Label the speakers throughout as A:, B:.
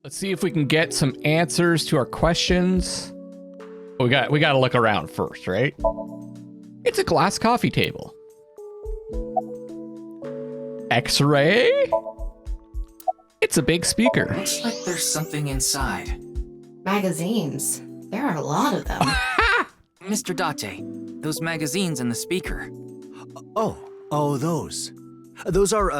A: Let's see if we can get some answers to our questions. We got to look around first, right? It's a glass coffee table. X-ray? It's a big speaker.
B: Looks like there's something inside.
C: Magazines. There are a lot of them.
B: Mr. Date, those magazines and the speaker.
D: Oh, those. Those are,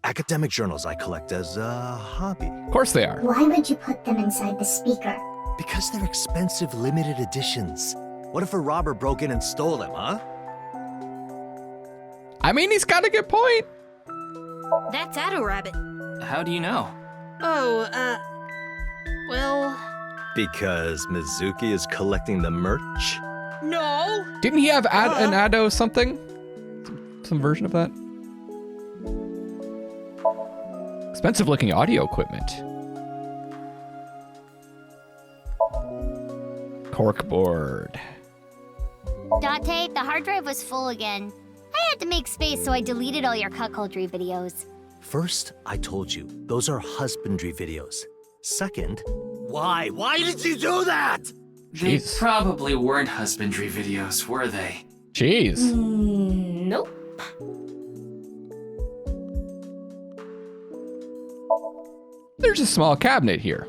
D: academic journals I collect as a hobby.
A: Of course they are.
E: Why would you put them inside the speaker?
D: Because they're expensive limited editions. What if a robber broke in and stole them, huh?
A: I mean, he's got a good point.
F: That's Addo Rabbit.
B: How do you know?
F: Oh, well...
D: Because Mizuki is collecting the merch?
F: No!
A: Didn't he have an Addo something? Some version of that? Expensive looking audio equipment. Corkboard.
G: Date, the hard drive was full again. I had to make space, so I deleted all your cuckoldry videos.
D: First, I told you, those are husbandry videos. Second, why? Why did you do that?
B: They
A: Jeez.
B: probably weren't husbandry videos, were they?
A: Jeez.
C: Nope.
A: There's a small cabinet here.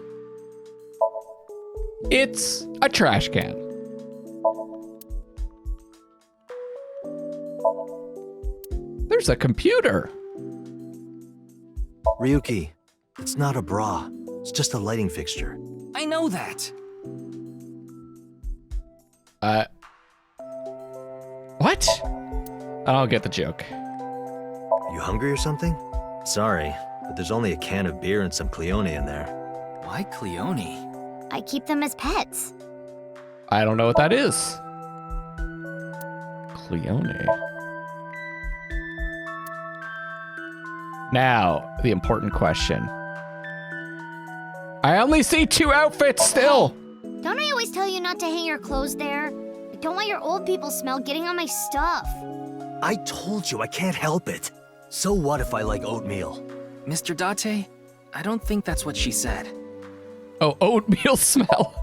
A: It's a trash can. There's a computer.
D: Ryuki, it's not a bra. It's just a lighting fixture.
B: I know that.
A: What? I don't get the joke.
D: You hungry or something? Sorry, but there's only a can of beer and some Cleone in there.
B: Why Cleone?
G: I keep them as pets.
A: I don't know what that is. Cleone. Now, the important question. I only see 2 outfits still.
G: Don't I always tell you not to hang your clothes there? I don't want your old people smell getting on my stuff.
D: I told you I can't help it. So what if I like oatmeal?
B: Mr. Date, I don't think that's what she said.
A: Oh, oatmeal smell.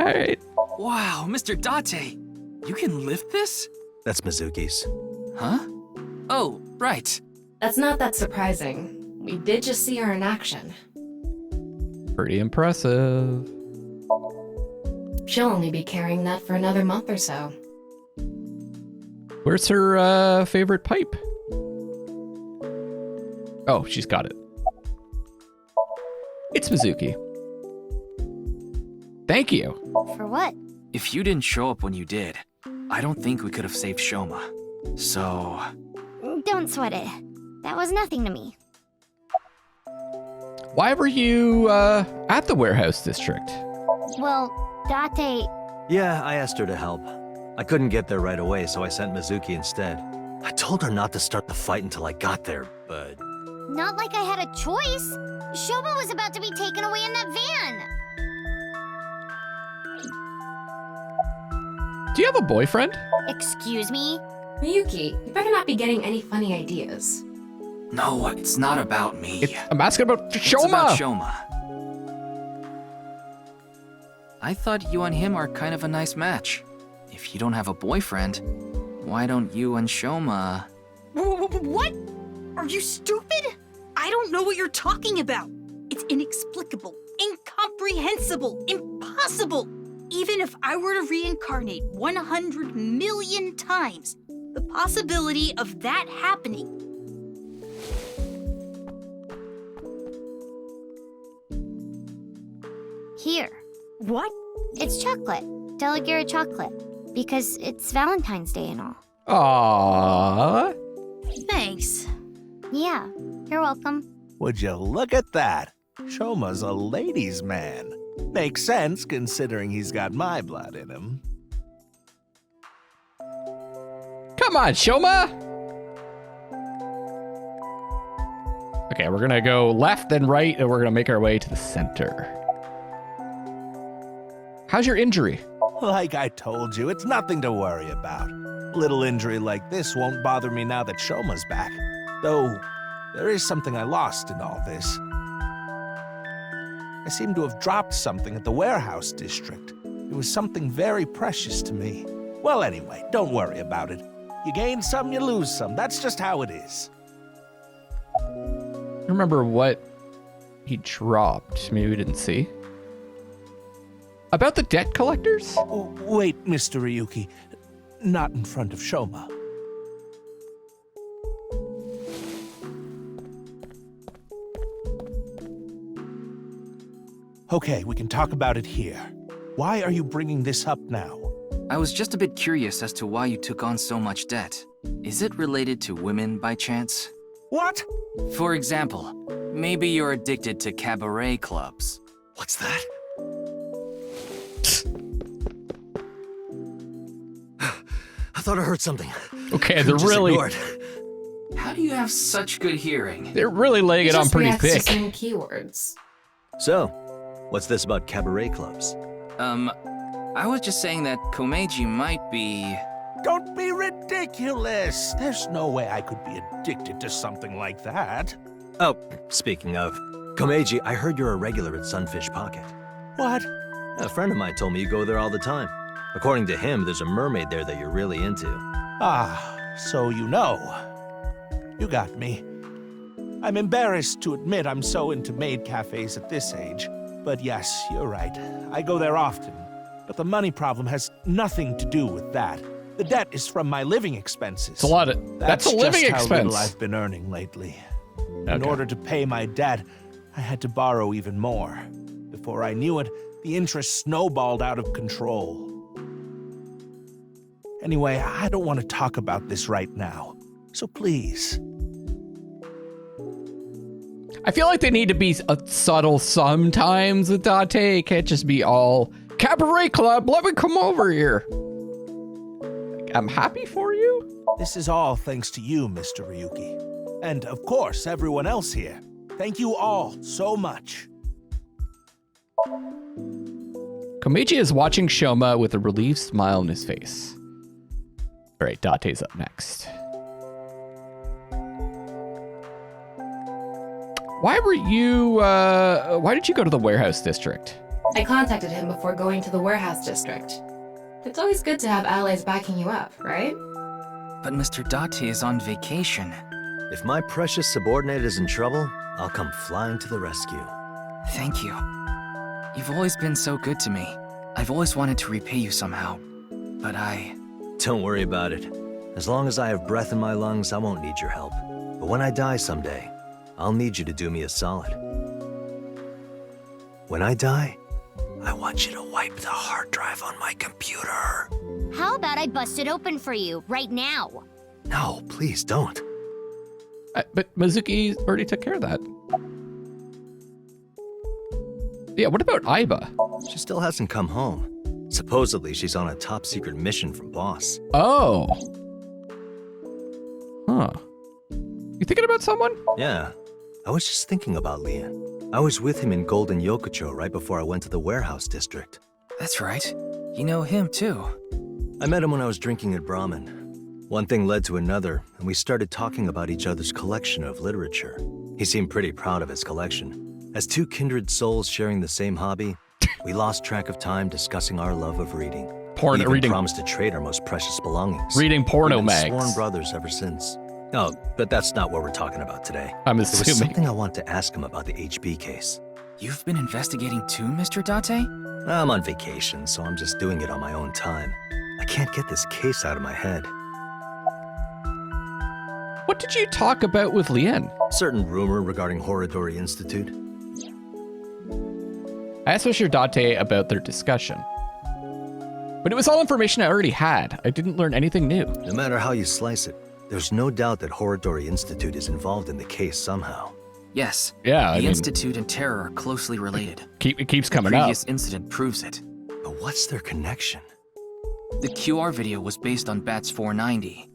A: All right.
B: Wow, Mr. Date, you can lift this?
D: That's Mizuki's.
B: Huh? Oh, right.
C: That's not that surprising. We did just see her in action.
A: Pretty impressive.
C: She'll only be carrying that for another month or so.
A: Where's her favorite pipe? Oh, she's got it. It's Mizuki. Thank you.
G: For what?
B: If you didn't show up when you did, I don't think we could have saved Shoma. So...
G: Don't sweat it. That was nothing to me.
A: Why were you at the warehouse district?
G: Well, Date,
D: Yeah, I asked her to help. I couldn't get there right away, so I sent Mizuki instead. I told her not to start the fight until I got there, but...
G: not like I had a choice. Shoma was about to be taken away in that van.
A: Do you have a boyfriend?
G: Excuse me?
C: Miyuki, you better not be getting any funny ideas.
B: No, it's not about me.
A: I'm asking about
B: It's about
A: Shoma.
B: Shoma. I thought you and him are kind of a nice match. If you don't have a boyfriend, why don't you and Shoma...
F: What? Are you stupid? I don't know what you're talking about. It's inexplicable, incomprehensible, impossible. Even if I were to reincarnate 100 million times, the possibility of that happening.
G: Here.
F: What?
G: It's chocolate. Delegate chocolate. Because it's Valentine's Day and all.
A: Aww.
F: Thanks.
G: Yeah, you're welcome.
H: Would you look at that? Shoma's a ladies' man. Makes sense considering he's got my blood in him.
A: Come on, Shoma. Okay, we're gonna go left and right, and we're gonna make our way to the center. How's your injury?
H: Like I told you, it's nothing to worry about. Little injury like this won't bother me now that Shoma's back. Though, there is something I lost in all this. I seem to have dropped something at the warehouse district. It was something very precious to me. Well, anyway, don't worry about it. You gain some, you lose some. That's just how it is.
A: Remember what he dropped? Maybe we didn't see. About the debt collectors?
H: Oh, wait, Mr. Ryuki. Not in front of Shoma. Okay, we can talk about it here. Why are you bringing this up now?
B: I was just a bit curious as to why you took on so much debt. Is it related to women by chance?
H: What?
B: For example, maybe you're addicted to cabaret clubs.
D: What's that? I thought I heard something.
A: Okay, they're
D: Just
A: really
D: ignored.
B: How do you have such good hearing?
A: they're really laying it on
C: Just
A: pretty
C: reacts to
A: thick.
C: certain keywords.
D: So, what's this about cabaret clubs?
B: I was just saying that Komeiji might be...
H: Don't be ridiculous. There's no way I could be addicted to something like that.
D: Oh, speaking of, Komeiji, I heard you're a regular at Sunfish Pocket.
H: What?
D: A friend of mine told me you go there all the time. According to him, there's a mermaid there that you're really into.
H: Ah, so you know. You got me. I'm embarrassed to admit I'm so into maid cafes at this age. But yes, you're right. I go there often. But the money problem has nothing to do with that. The debt is from my living expenses.
A: It's a lot of that's a living
H: just how
A: expense.
H: little I've been earning lately. In
A: Okay.
H: order to pay my debt, I had to borrow even more. Before I knew it, the interest snowballed out of control. Anyway, I don't want to talk about this right now. So please.
A: I feel like they need to be subtle sometimes with Date. It can't just be all cabaret club. Let me come over here. Like, I'm happy for you.
H: This is all thanks to you, Mr. Ryuki. And of course, everyone else here. Thank you all so much.
A: Komeiji is watching Shoma with a relieved smile on his face. All right, Date's up next. Why were you, why did you go to the warehouse district?
C: I contacted him before going to the warehouse district. It's always good to have allies backing you up, right?
B: But Mr. Date is on vacation.
D: If my precious subordinate is in trouble, I'll come flying to the rescue.
B: Thank you. You've always been so good to me. I've always wanted to repay you somehow. But
D: Don't worry about it. As long as I have breath in my lungs, I won't need your help. But when I die someday, I'll need you to do me a solid. When I die, I want you to wipe the hard drive on my computer.
G: How about I bust it open for you right now?
D: No, please don't.
A: But Mizuki already took care of that. Yeah, what about Aiba?
D: She still hasn't come home. Supposedly, she's on a top-secret mission from Boss.
A: Oh. Huh. You thinking about someone?
D: Yeah, I was just thinking about Lian. I was with him in Golden Yokocho right before I went to the warehouse district.
B: that's right. You know him too.
D: I met him when I was drinking at Brahmin. One thing led to another, and we started talking about each other's collection of literature. He seemed pretty proud of his collection. As two kindred souls sharing the same hobby, we lost track of time discussing our love of reading. We even
A: Reading
D: promised to trade our most precious belongings.
A: reading porno
D: We've been
A: mags.
D: sworn brothers ever since. Oh, but that's not what we're talking about today.
A: I'm
D: There was
A: assuming.
D: something I want to ask him about the HB case.
B: You've been investigating too, Mr. Date?
D: I'm on vacation, so I'm just doing it on my own time. I can't get this case out of my head.
A: What did you talk about with Lian?
D: Certain rumor regarding Horodori Institute.
A: I asked Mr. Date about their discussion. But it was all information I already had. I didn't learn anything new.
D: No matter how you slice it, there's no doubt that Horodori Institute is involved in the case somehow.
B: Yes.
A: Yeah,
B: The Institute and Terror are closely related.
A: it keeps
B: The
A: coming up.
B: previous incident proves it.
D: But what's their connection?
B: The QR video was based on Bats 490.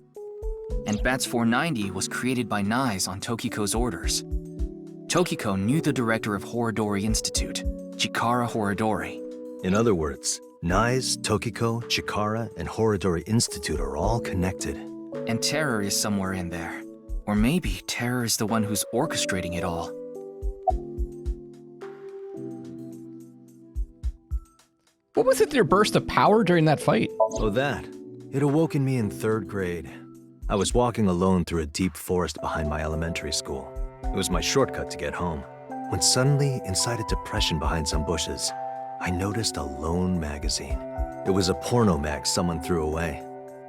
B: And Bats 490 was created by Nyes on Tokiko's orders. Tokiko knew the director of Horodori Institute, Chikara Horodori.
D: In other words, Nyes, Tokiko, Chikara, and Horodori Institute are all connected.
B: And Terror is somewhere in there. Or maybe Terror is the one who's orchestrating it all.
A: What was with your burst of power during that fight?
D: Oh, that. It awoke in me in 3rd grade. I was walking alone through a deep forest behind my elementary school. It was my shortcut to get home. When suddenly, inside a depression behind some bushes, I noticed a lone magazine. It was a porno mag someone threw away.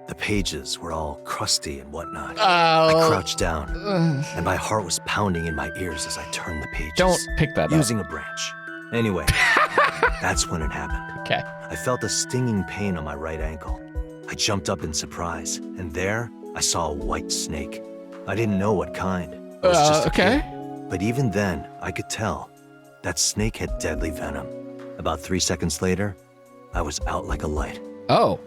D: The pages were all crusty and whatnot. I crouched down, and my heart was pounding in my ears as I turned the pages.
A: Don't pick that up.
D: Using a branch. Anyway, that's when it happened.
A: Okay.
D: I felt a stinging pain on my right ankle. I jumped up in surprise, and there I saw a white snake. I didn't know what kind. It was just a kid. But even then, I could tell that snake had deadly venom. About 3 seconds later, I was out like a light.
A: Oh.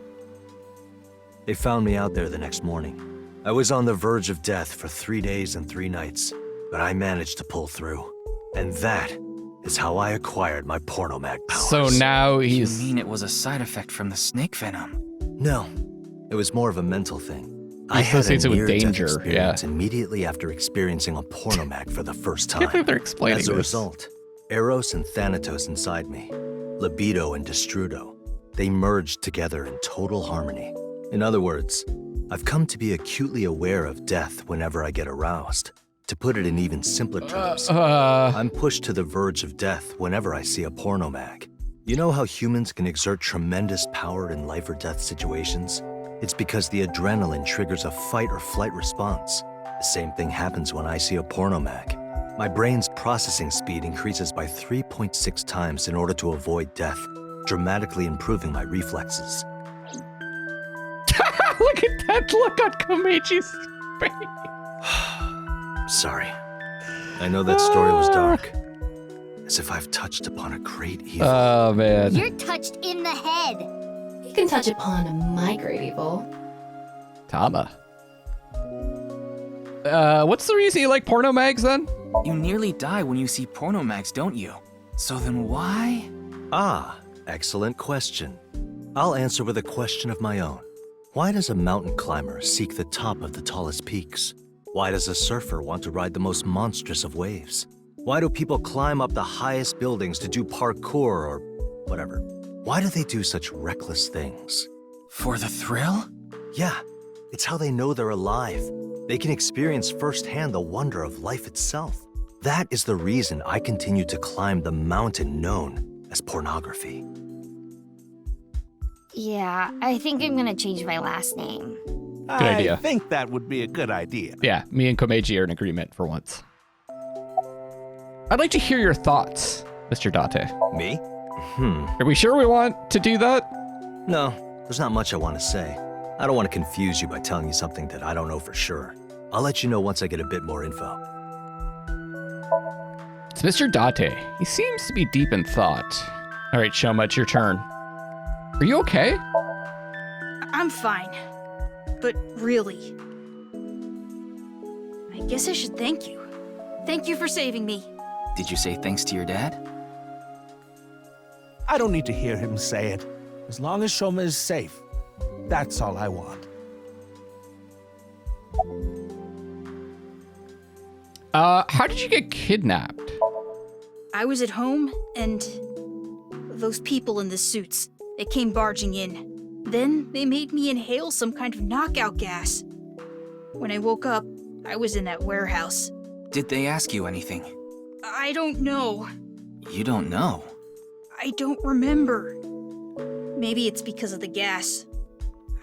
D: They found me out there the next morning. I was on the verge of death for 3 days and 3 nights, but I managed to pull through. And that is how I acquired my porno mag powers.
A: So now
B: You
A: he's...
B: mean it was a side effect from the snake venom?
D: No, it was more of a mental thing. I
A: He
D: had a
A: associates it with
D: near-death
A: danger,
D: experience immediately after experiencing a porno mag for the first
A: I can't believe
D: time.
A: they're explaining
D: As a
A: this.
D: result, Eros and Thanatos inside me, libido and destrudo, they merged together in total harmony. In other words, I've come to be acutely aware of death whenever I get aroused. To put it in even simpler terms, I'm pushed to the verge of death whenever I see a porno mag. You know how humans can exert tremendous power in life or death situations? It's because the adrenaline triggers a fight or flight response. The same thing happens when I see a porno mag. My brain's processing speed increases by 3.6 times in order to avoid death, dramatically improving my reflexes.
A: Look at that look on Komechi's face.
D: Sorry. I know that story was dark. As if I've touched upon a great evil.
A: Oh, man.
G: You're touched in the head.
C: You can touch upon my great evil.
A: Tama. What's the reason you like porno mags, then?
B: You nearly die when you see porno mags, don't you? So then why?
D: Ah, excellent question. I'll answer with a question of my own. Why does a mountain climber seek the top of the tallest peaks? Why does a surfer want to ride the most monstrous of waves? Why do people climb up the highest buildings to do parkour or whatever? Why do they do such reckless things?
B: For the thrill?
D: Yeah, it's how they know they're alive. They can experience firsthand the wonder of life itself. That is the reason I continue to climb the mountain known as pornography.
G: Yeah, I think I'm gonna change my last name.
A: Good idea.
H: I think that would be a good idea.
A: Yeah, me and Komechi are in agreement for once. I'd like to hear your thoughts, Mr. Date.
D: Me?
A: Are we sure we want to do that?
D: No, there's not much I want to say. I don't want to confuse you by telling you something that I don't know for sure. I'll let you know once I get a bit more info.
A: It's Mr. Date. He seems to be deep in thought. All right, Shoma, it's your turn. Are you okay?
F: I'm fine. But really, I guess I should thank you. Thank you for saving me.
B: Did you say thanks to your dad?
H: I don't need to hear him say it. As long as Shoma is safe, that's all I want.
A: How did you get kidnapped?
F: I was at home, and those people in the suits, they came barging in. Then they made me inhale some kind of knockout gas. When I woke up, I was in that warehouse.
B: Did they ask you anything?
F: I don't know.
B: You don't know.
F: I don't remember. Maybe it's because of the gas.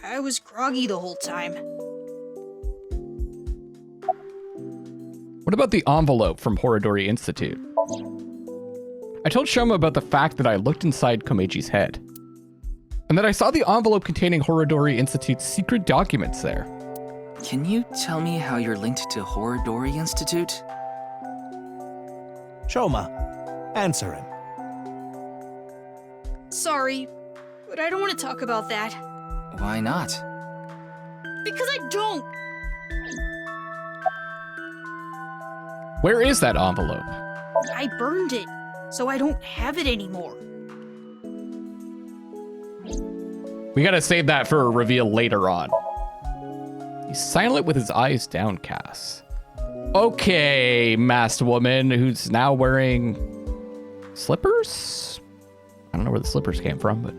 F: I was groggy the whole time.
A: What about the envelope from Horodori Institute? I told Shoma about the fact that I looked inside Komechi's head, and that I saw the envelope containing Horodori Institute's secret documents there.
B: Can you tell me how you're linked to Horodori Institute?
H: Shoma, answer him.
F: Sorry, but I don't want to talk about that.
B: Why not?
F: Because I don't!
A: Where is that envelope?
F: I burned it, so I don't have it anymore.
A: We gotta save that for a reveal later on. He's silent with his eyes downcast. Okay, masked woman who's now wearing slippers? I don't know where the slippers came from, but...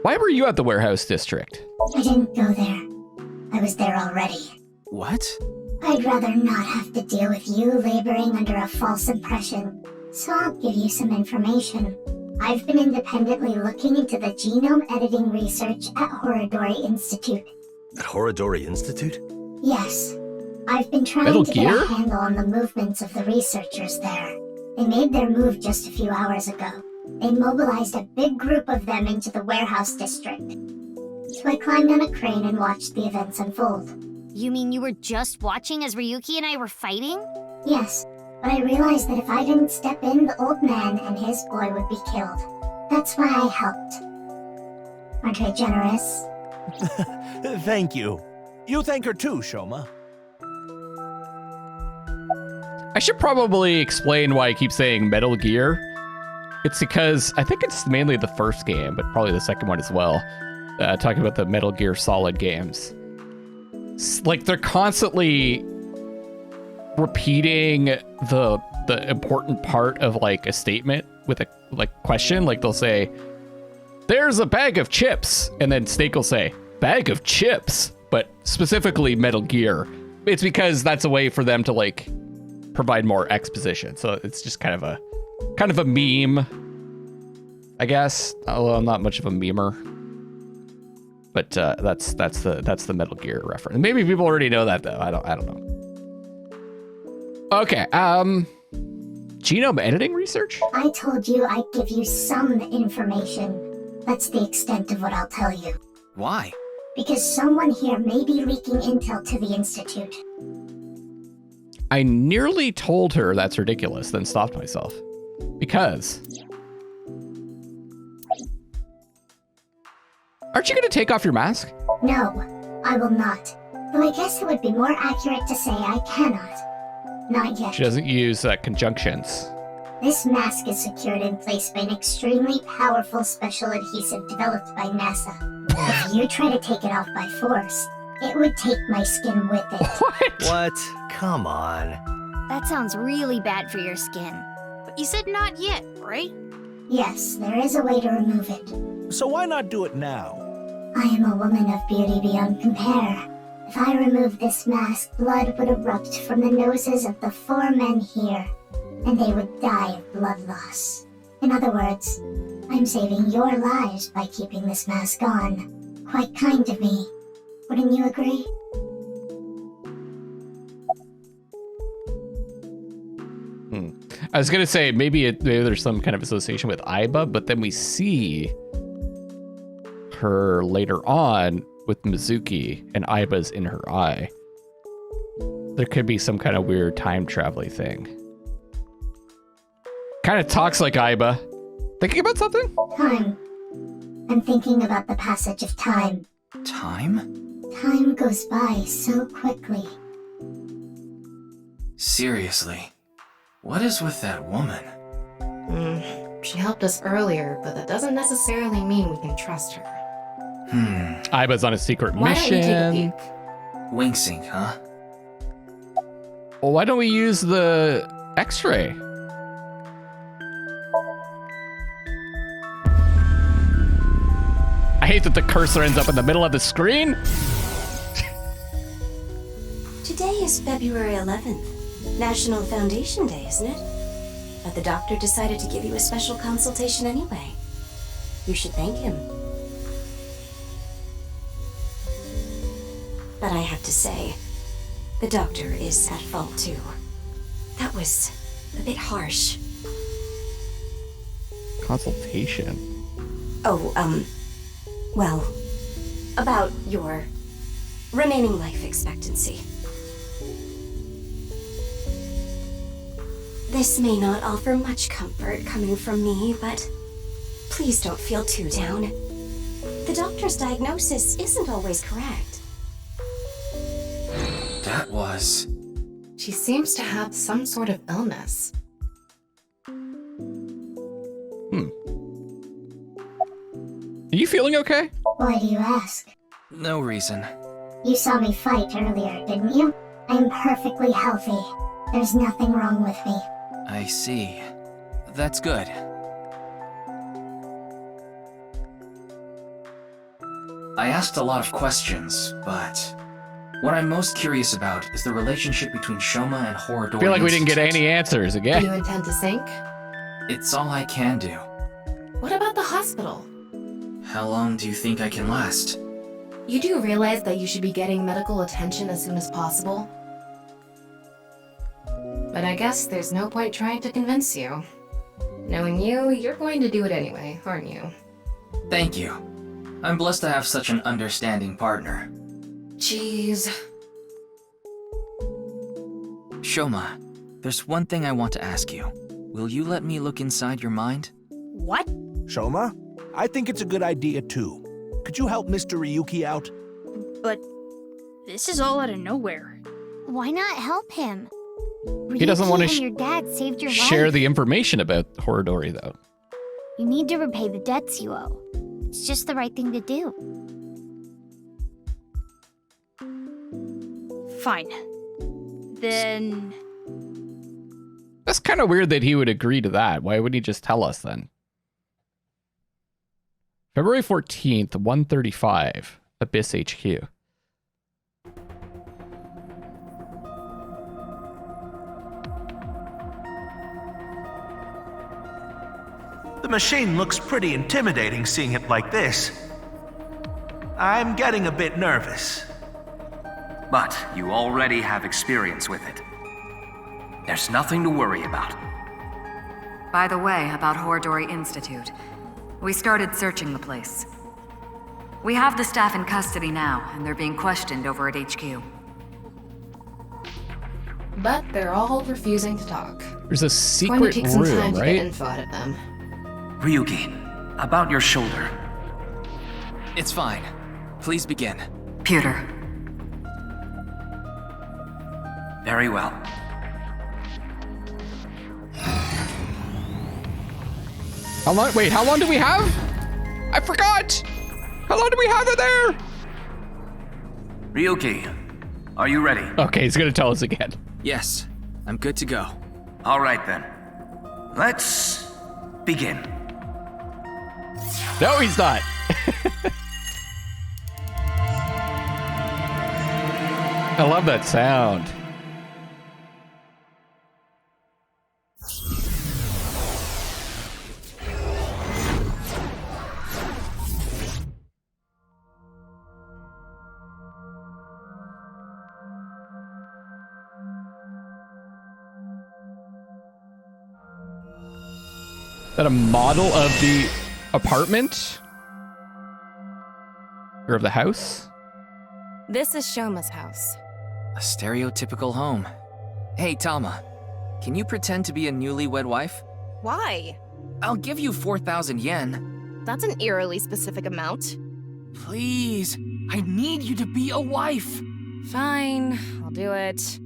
A: Why were you at the warehouse district?
E: I didn't go there. I was there already.
B: What?
E: I'd rather not have to deal with you laboring under a false impression. So I'll give you some information. I've been independently looking into the genome editing research at Horodori Institute.
D: At Horodori Institute?
E: Yes. I've been trying
A: Metal
E: to
A: Gear?
E: get a handle on the movements of the researchers there. They made their move just a few hours ago. They mobilized a big group of them into the warehouse district. So I climbed on a crane and watched the events unfold.
G: You mean you were just watching as Ryuki and I were fighting?
E: Yes, but I realized that if I didn't step in, the old man and his boy would be killed. That's why I helped. Aren't I generous?
H: Thank you. You thank her too, Shoma.
A: I should probably explain why I keep saying Metal Gear. It's because I think it's mainly the first game, but probably the second one as well. Talking about the Metal Gear Solid games. Like, they're constantly repeating the important part of, like, a statement with a, like, question. Like, they'll say, there's a bag of chips. And then Snake will say, bag of chips. But specifically Metal Gear. It's because that's a way for them to, like, provide more exposition. So it's just kind of a meme, I guess. Although I'm not much of a memer. But that's the Metal Gear reference. Maybe people already know that though. I don't know. Okay. Genome editing research?
E: I told you I'd give you some information. That's the extent of what I'll tell you.
B: Why?
E: Because someone here may be leaking intel to the Institute.
A: I nearly told her that's ridiculous, then stopped myself. Because... Aren't you going to take off your mask?
E: No, I will not. Though I guess it would be more accurate to say I cannot. Not yet.
A: She doesn't use conjunctions.
E: This mask is secured in place by an extremely powerful special adhesive developed by NASA. If you try to take it off by force, it would take my skin with it.
A: What?
D: What? Come on.
G: That sounds really bad for your skin.
F: But you said not yet, right?
E: Yes, there is a way to remove it.
H: So why not do it now?
E: I am a woman of beauty beyond compare. If I removed this mask, blood would erupt from the noses of the 4 men here, and they would die of blood loss. In other words, I'm saving your lives by keeping this mask on. Quite kind of me. Wouldn't you agree?
A: I was going to say maybe there's some kind of association with Aiba, but then we see her later on with Mizuki and Aiba's in her eye. There could be some kind of weird time travel-y thing. Kind of talks like Aiba. Thinking about something?
E: Time. I'm thinking about the passage of time.
B: Time?
E: Time goes by so quickly.
B: Seriously. What is with that woman?
C: She helped us earlier, but that doesn't necessarily mean we can trust her.
A: Aiba's on a secret
C: Why don't you take a
A: mission.
C: peek?
B: Wing sync, huh?
A: Well, why don't we use the X-ray? I hate that the cursor ends up in the middle of the screen.
I: Today is February 11th, National Foundation Day, isn't it? But the doctor decided to give you a special consultation anyway. You should thank him. But I have to say, the doctor is at fault too. That was a bit harsh.
A: Consultation.
I: Oh, well, about your remaining life expectancy. This may not offer much comfort coming from me, but please don't feel too down. The doctor's diagnosis isn't always correct.
B: That was...
C: She seems to have some sort of illness.
A: Are you feeling okay?
E: Why do you ask?
B: no reason.
E: You saw me fight earlier, didn't you? I'm perfectly healthy. There's nothing wrong with me.
B: I see. That's good. I asked a lot of questions, but what I'm most curious about is the relationship between Shoma and Horodori.
A: I feel like we didn't get
B: Institute.
A: any answers
C: Do
A: again.
C: you intend to sink?
B: It's all I can do.
C: What about the hospital?
B: How long do you think I can last?
C: You do realize that you should be getting medical attention as soon as possible? But I guess there's no point trying to convince you. Knowing you, you're going to do it anyway, aren't you?
B: Thank you. I'm blessed to have such an understanding partner.
C: Jeez.
B: Shoma, there's one thing I want to ask you. Will you let me look inside your mind?
F: What?
H: Shoma, I think it's a good idea too. Could you help Mr. Ryuki out?
F: But this is all out of nowhere.
G: Why not help him?
A: He doesn't want to
G: and your dad saved your
A: share
G: life.
A: the information about Horodori, though.
G: You need to repay the debts you owe. It's just the right thing to do.
F: Fine. Then...
A: That's kind of weird that he would agree to that. Why would he just tell us then? February 14th, 1:35, Abyss HQ.
H: The machine looks pretty intimidating seeing it like this. I'm getting a bit nervous.
J: But you already have experience with it. There's nothing to worry about.
K: By the way, about Horodori Institute. We started searching the place. We have the staff in custody now, and they're being questioned over at HQ.
C: But they're all refusing to talk.
A: There's a
C: It's going to
A: secret
C: take some time
A: room,
C: to get
A: right?
C: info out of them.
J: Ryuki, about your shoulder.
B: It's fine. Please begin.
K: Pewter.
J: Very well.
A: How long? Wait, how long do we have? I forgot. How long do we have it there?
J: Ryuki, are you ready?
A: Okay, he's gonna tell us again.
B: Yes, I'm good to go.
J: All right then. Let's begin.
A: No, he's not. I love that sound. Is that a model of the apartment? Or of the house?
L: This is Shoma's house.
B: A stereotypical home. Hey, Tama, can you pretend to be a newlywed wife?
L: Why?
B: I'll give you 4,000 yen.
L: That's an eerily specific amount.
B: Please, I need you to be a wife.
L: Fine, I'll do it.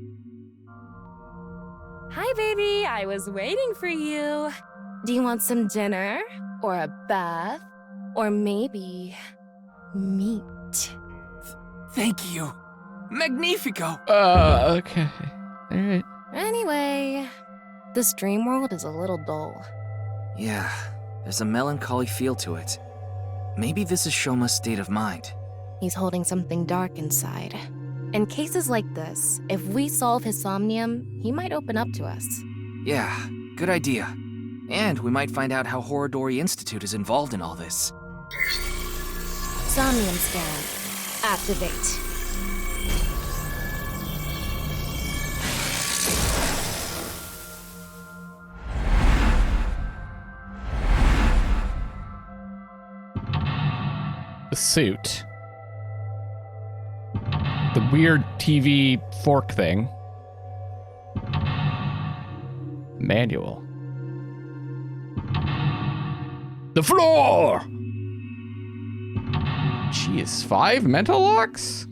L: Hi, baby. I was waiting for you. Do you want some dinner? Or a bath? Or maybe meat?
B: Thank you. Magnifico.
A: Okay. All right.
L: Anyway, this dream world is a little dull.
B: Yeah, there's a melancholy feel to it. Maybe this is Shoma's state of mind.
L: He's holding something dark inside. In cases like this, if we solve his somnium, he might open up to us.
B: Yeah, good idea. And we might find out how Horodori Institute is involved in all this.
L: Somnium scan. Activate.
A: The suit. The weird TV fork thing. Manual. The floor! Jeez, 5 mental locks?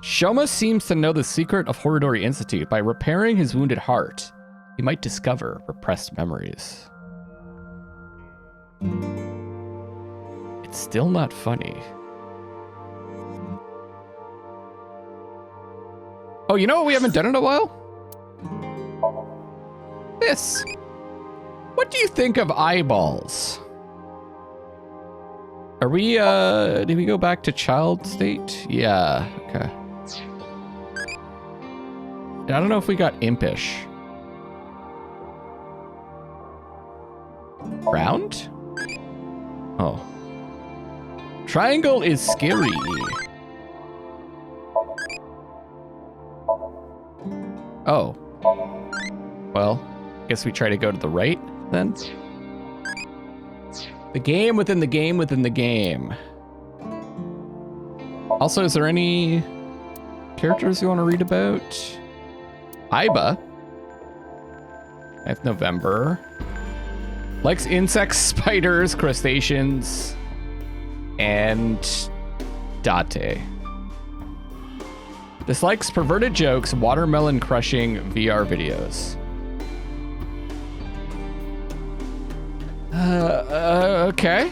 A: Shoma seems to know the secret of Horodori Institute. By repairing his wounded heart, he might discover repressed memories. It's still not funny. Oh, you know what we haven't done in a while? this. What do you think of eyeballs? Are we, did we go back to child state? Yeah, okay. I don't know if we got impish. Round? Oh. Triangle is scary. Oh. Well, guess we try to go to the right then. The game within the game within the game. Also, is there any characters you want to read about? Aiba. 9th November. Likes insects, spiders, crustaceans, and Date. Dislikes perverted jokes, watermelon crushing VR videos. Okay.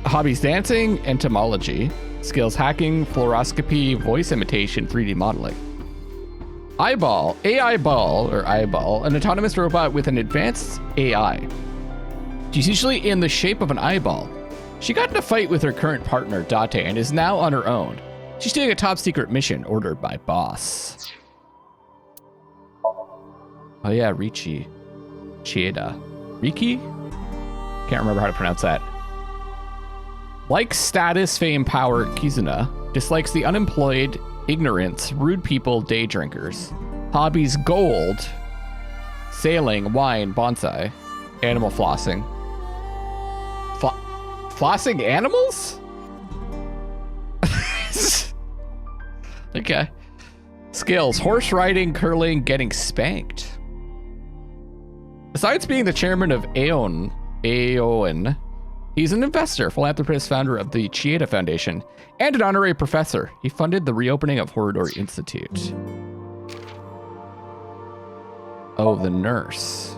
A: Hobbies dancing, entomology. Skills hacking, fluoroscopy, voice imitation, 3D modeling. Eyeball, Eyeball, an autonomous robot with an advanced AI. She's usually in the shape of an eyeball. She got in a fight with her current partner, Date, and is now on her own. She's doing a top secret mission ordered by boss. Oh yeah, Riki. Chieda. Riki? Can't remember how to pronounce that. Likes status, fame, power, Kizuna. Dislikes the unemployed, ignorance, rude people, day drinkers. Hobbies, gold, sailing, wine, bonsai, animal flossing. Flossing animals? Okay. Skills, horse riding, curling, getting spanked. Besides being the chairman of Aeon, he's an investor, philanthropist, founder of the Chieda Foundation, and an honorary professor. He funded the reopening of Horodori Institute. Oh, the nurse.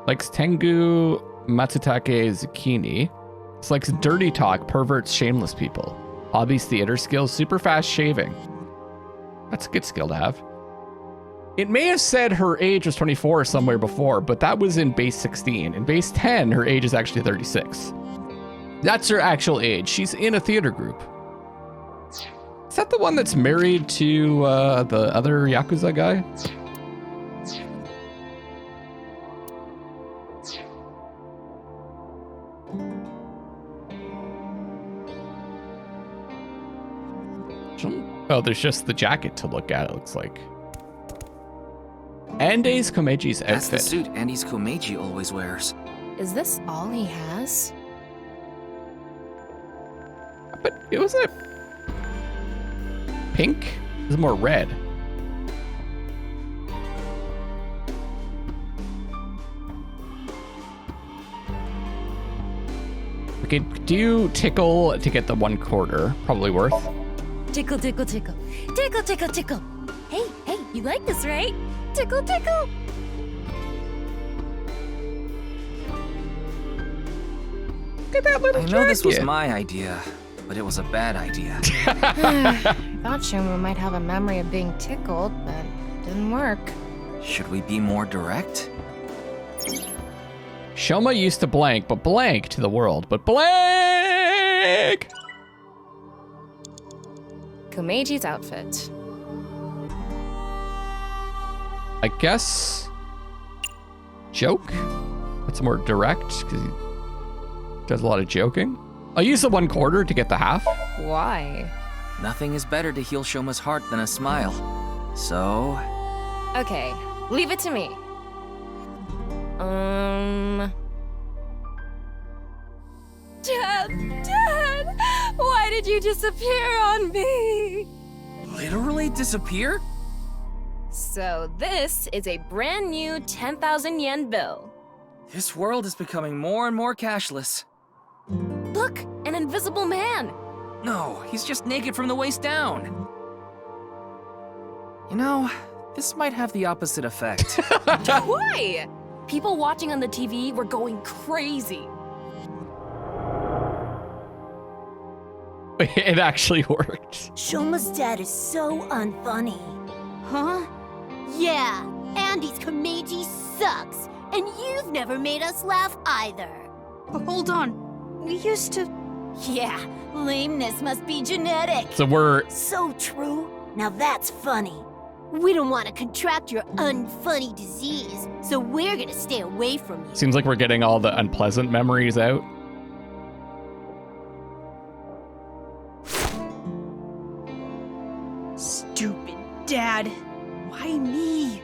A: Likes Tengu Matsutake Zucchini. Likes dirty talk, perverts, shameless people. Hobbies, theater skills, super fast shaving. That's a good skill to have. It may have said her age was 24 somewhere before, but that was in base 16. In base 10, her age is actually 36. That's her actual age. She's in a theater group. Is that the one that's married to the other Yakuza guy? Oh, there's just the jacket to look at, it looks like. Andes Komeji's outfit.
B: That's the suit Andes Komeji always wears.
L: Is this all he has?
A: But it wasn't pink? It was more red. We could do tickle to get the 1 quarter, probably worth.
L: Tickle, tickle, tickle. Tickle, tickle, tickle. Hey, you like this, right? Tickle, tickle.
A: Look at that little
B: I know this was
A: jacket.
B: my idea, but it was a bad idea.
L: Thought Shoma might have a memory of being tickled, but didn't work.
B: Should we be more direct?
A: Shoma used to blank, but blank to the world, but blank!
L: Komeji's outfit.
A: I guess joke. That's more direct because he does a lot of joking. I'll use the 1 quarter to get the half.
L: Why?
B: Nothing is better to heal Shoma's heart than a smile. So...
L: Okay, leave it to me. Dad, why did you disappear on me?
B: Literally disappear?
L: So this is a brand new 10,000 yen bill.
B: This world is becoming more and more cashless.
L: Look, an invisible man.
B: No, he's just naked from the waist down. You know, this might have the opposite effect.
L: Why? People watching on the TV were going crazy.
A: It actually worked.
M: Shoma's dad is so unfunny.
F: Huh?
M: Yeah, Andy's Komeiji sucks, and you've never made us laugh either.
F: But hold on, we used to...
M: Yeah, lameness must be genetic.
A: So we're...
M: So true. Now that's funny. We don't want to contract your unfunny disease, so we're gonna stay away from you.
A: Seems like we're getting all the unpleasant memories out.
F: Stupid Dad. Why me?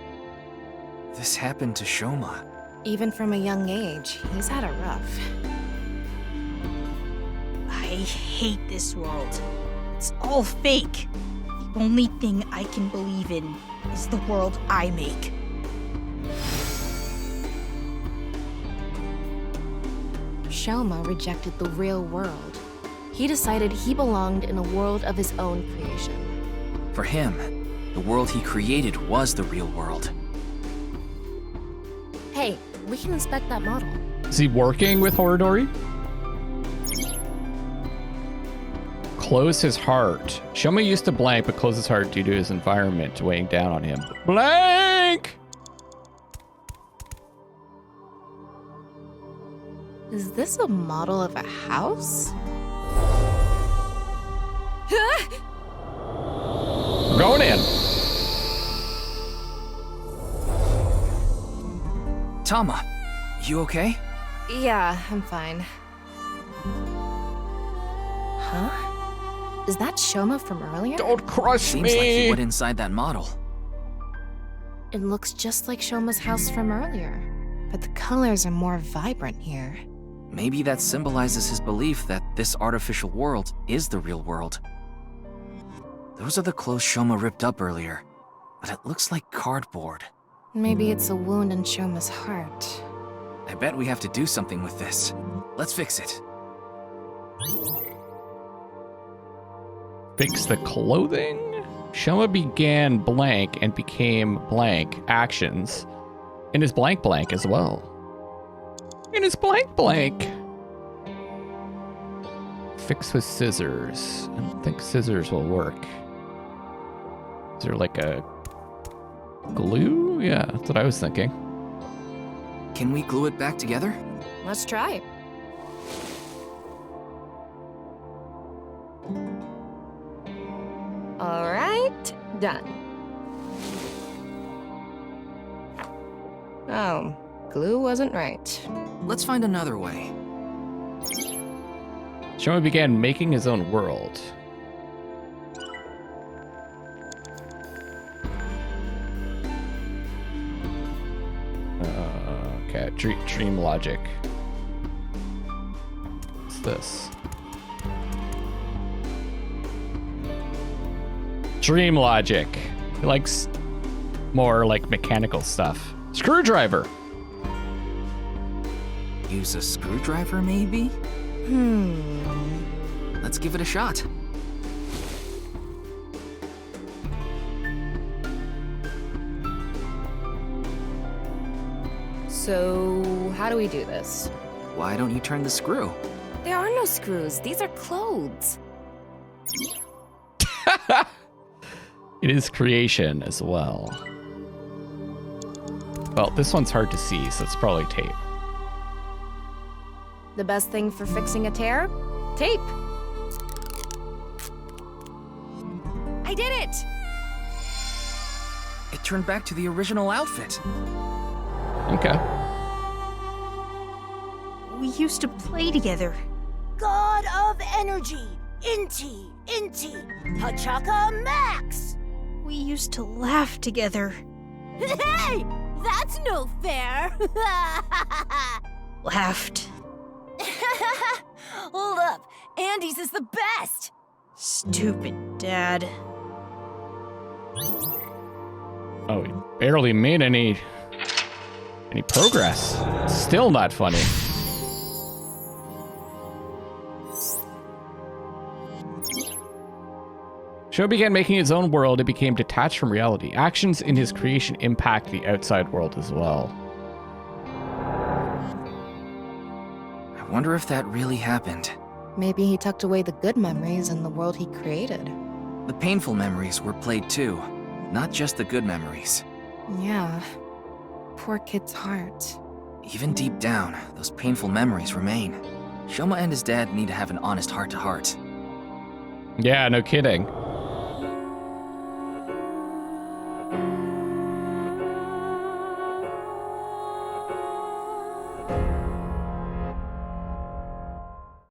B: This happened to Shoma.
L: Even from a young age, he's had it rough.
F: I hate this world. It's all fake. The only thing I can believe in is the world I make.
L: Shoma rejected the real world. He decided he belonged in a world of his own creation.
B: For him, the world he created was the real world.
L: Hey, we can inspect that model.
A: Is he working with Horodori? Close his heart. Shoma used to blank, but close his heart due to his environment weighing down on him. Blank!
L: Is this a model of a house?
A: We're going in.
B: Tama, you okay?
L: Yeah, I'm fine. Huh? Is that Shoma from earlier?
A: Don't crush
B: Seems
A: me!
B: like he went inside that model.
L: It looks just like Shoma's house from earlier, but the colors are more vibrant here.
B: Maybe that symbolizes his belief that this artificial world is the real world. Those are the clothes Shoma ripped up earlier, but it looks like cardboard.
L: Maybe it's a wound in Shoma's heart.
B: I bet we have to do something with this. Let's fix it.
A: Fix the clothing? Shoma began blank and became blank actions. In his blank blank as well. In his blank blank. Fix with scissors. I don't think scissors will work. Is there like a glue? Yeah, that's what I was thinking.
B: Can we glue it back together?
L: Let's try. All right, done. Oh, glue wasn't right.
B: Let's find another way.
A: Shoma began making his own world. Okay, dream logic. What's this? Dream logic. He likes more like mechanical stuff. Screwdriver.
B: Use a screwdriver, maybe? Let's give it a shot.
L: So, how do we do this?
B: Why don't you turn the screw?
L: There are no screws. These are clothes.
A: It is creation as well. Well, this one's hard to see, so it's probably tape.
L: The best thing for fixing a tear? Tape. I did it!
B: It turned back to the original outfit.
A: Okay.
F: We used to play together.
M: God of Energy, Inti, Hachaka Max!
F: We used to laugh together.
M: Hey! That's no fair!
F: Laughed.
M: Hold up, Andy's is the best!
F: Stupid Dad.
A: Oh, we barely made any progress. Still not funny. Shoma began making his own world. It became detached from reality. Actions in his creation impact the outside world as well.
B: I wonder if that really happened.
L: Maybe he tucked away the good memories in the world he created.
B: The painful memories were played too, not just the good memories.
L: Yeah. Poor kid's heart.
B: Even deep down, those painful memories remain. Shoma and his dad need to have an honest heart-to-heart.
A: Yeah, no kidding.